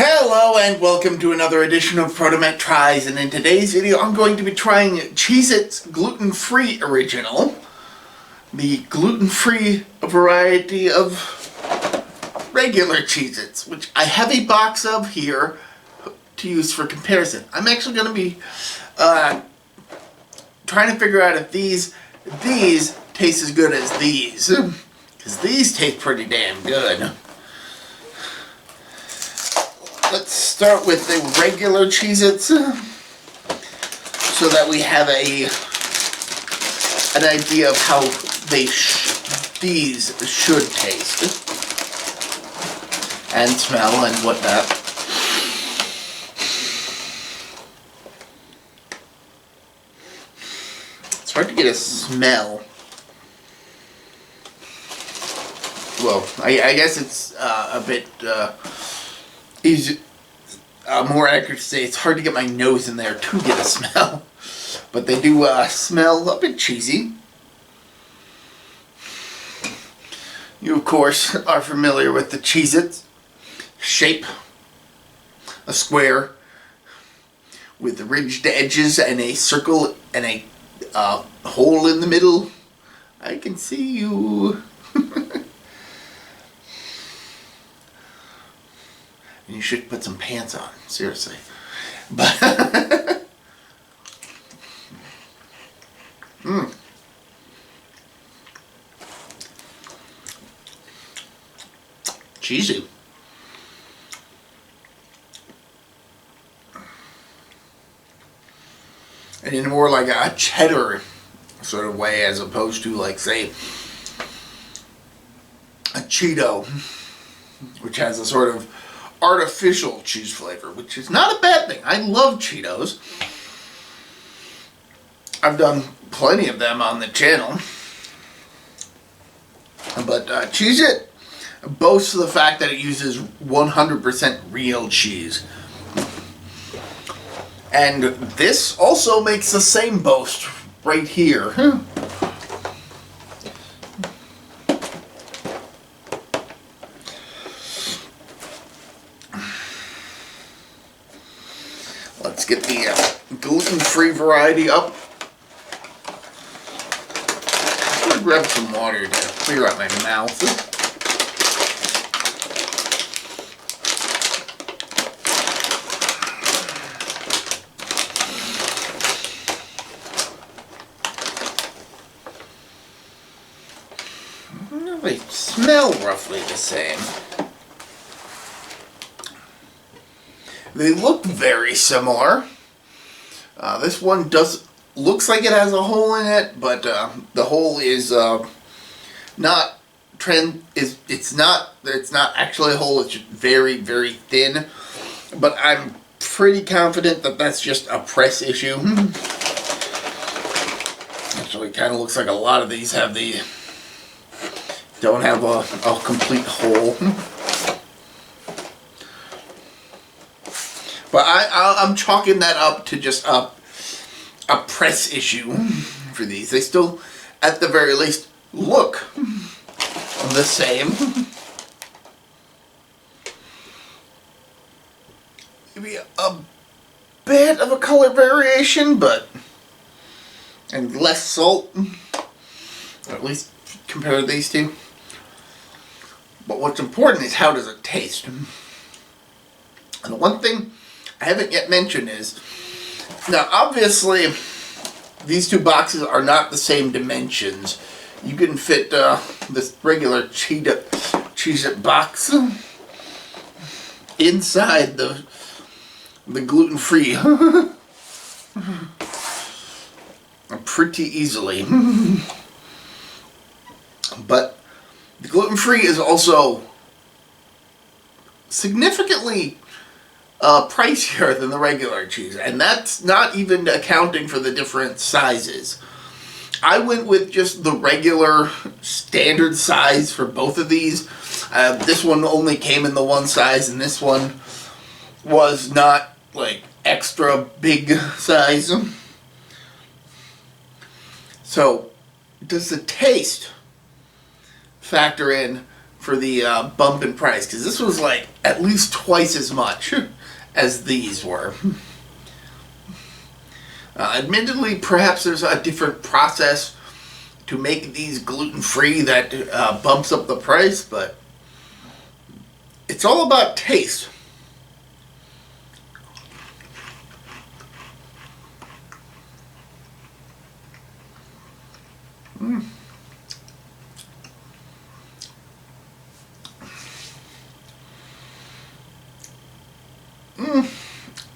Hello and welcome to another edition of ProtoMet Tries, and in today's video I'm going to be trying Cheez-It's Gluten-Free Original, the gluten-free variety of regular Cheez-Its, which I have a box of here to use for comparison. I'm actually going to be trying to figure out if these taste as good as these, because these taste pretty damn good. Let's start with the regular Cheez-Its so that we have an idea of how these should taste and smell and whatnot. It's hard to get a smell. Well, I guess it's a bit more accurate to say it's hard to get my nose in there to get a smell, but they do smell a bit cheesy. You of course are familiar with the Cheez-Its shape, a square with ridged edges and a circle and a hole in the middle. I can see you. You should put some pants on, seriously. But cheesy. And in more like a cheddar sort of way, as opposed to, like, say, a Cheeto, which has a sort of artificial cheese flavor, which is not a bad thing. I love Cheetos. I've done plenty of them on the channel. But Cheez-It boasts of the fact that it uses 100% real cheese. And this also makes the same boast right here. Let's get the gluten-free variety up. I'm going to grab some water to clear out my mouth. They smell roughly the same. They look very similar. This one looks like it has a hole in it, but the hole is not it's not actually a hole. It's just very, very thin. But I'm pretty confident that that's just a press issue. Actually, it kind of looks like a lot of these don't have a complete hole. But I'm chalking that up to just a press issue for these. They still, at the very least, look the same. Maybe a bit of a color variation, and less salt, or at least compared to these two. But what's important is, how does it taste? And the one thing I haven't yet mentioned is, now obviously these two boxes are not the same dimensions. You can fit this regular Cheez-It box inside the gluten-free pretty easily. But the gluten-free is also significantly pricier than the regular cheese, and that's not even accounting for the different sizes. I went with just the regular standard size for both of these. This one only came in the one size, and this one was not like extra big size. So does the taste factor in for the bump in price, because this was like at least twice as much as these were. Admittedly, perhaps there's a different process to make these gluten-free that bumps up the price, but it's all about taste.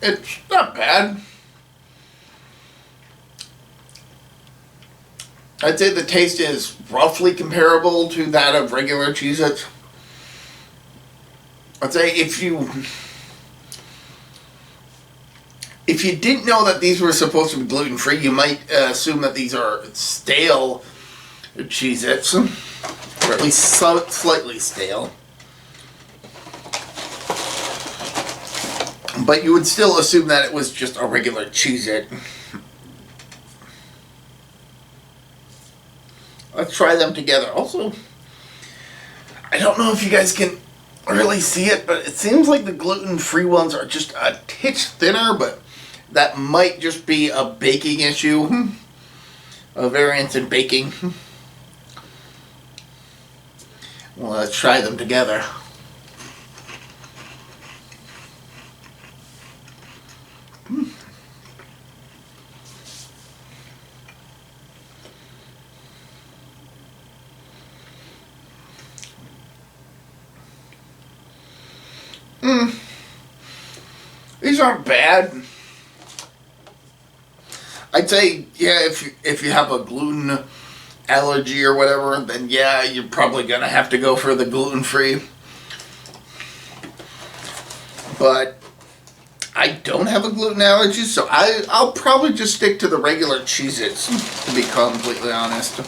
It's not bad. I'd say the taste is roughly comparable to that of regular Cheez-Its. I'd say if you didn't know that these were supposed to be gluten-free, you might assume that these are stale Cheez-Its, or at least slightly stale. But you would still assume that it was just a regular Cheez-It. Let's try them together. Also, I don't know if you guys can really see it, but it seems like the gluten-free ones are just a titch thinner, but that might just be a baking issue. A variance in baking. Well, let's try them together. These aren't bad. I'd say, yeah, if you have a gluten allergy or whatever, then yeah, you're probably gonna have to go for the gluten-free. But I don't have a gluten allergy, so I'll probably just stick to the regular Cheez-Its, to be completely honest.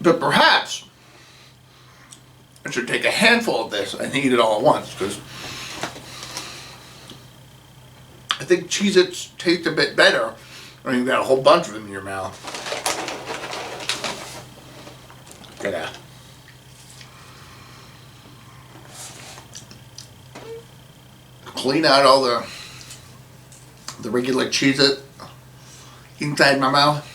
But perhaps I should take a handful of this and eat it all at once, because I think Cheez-Its taste a bit better when you've got a whole bunch of them in your mouth. Look at that. Clean out all the regular Cheez-It inside my mouth.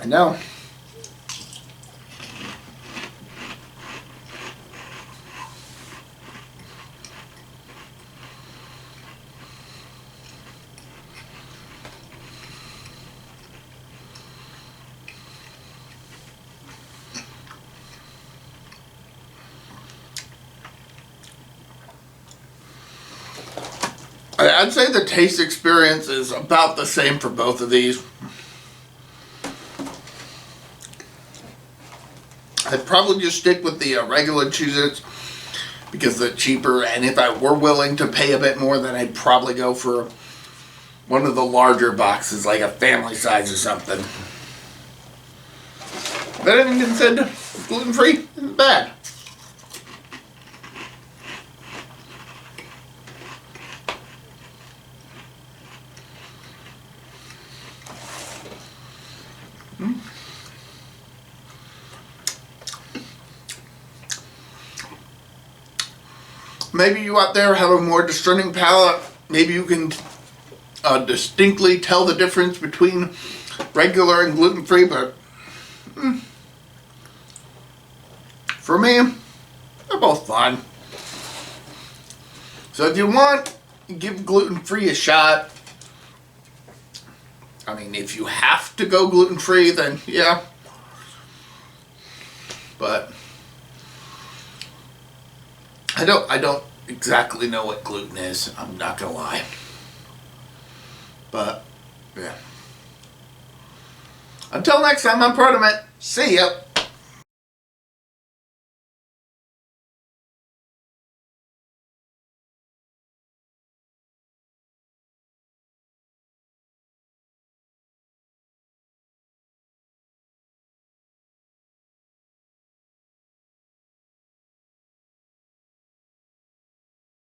I know. I'd say the taste experience is about the same for both of these. I'd probably just stick with the regular Cheez-Its because they're cheaper, and if I were willing to pay a bit more, then I'd probably go for one of the larger boxes, like a family size or something. But anything said, gluten-free isn't bad. Maybe you out there have a more discerning palate. Maybe you can distinctly tell the difference between regular and gluten-free, but for me, they're both fine. So if you want, give gluten-free a shot. I mean, if you have to go gluten-free, then yeah. But I don't exactly know what gluten is. I'm not gonna lie. But yeah. Until next time, I'm ProtoMet. See ya.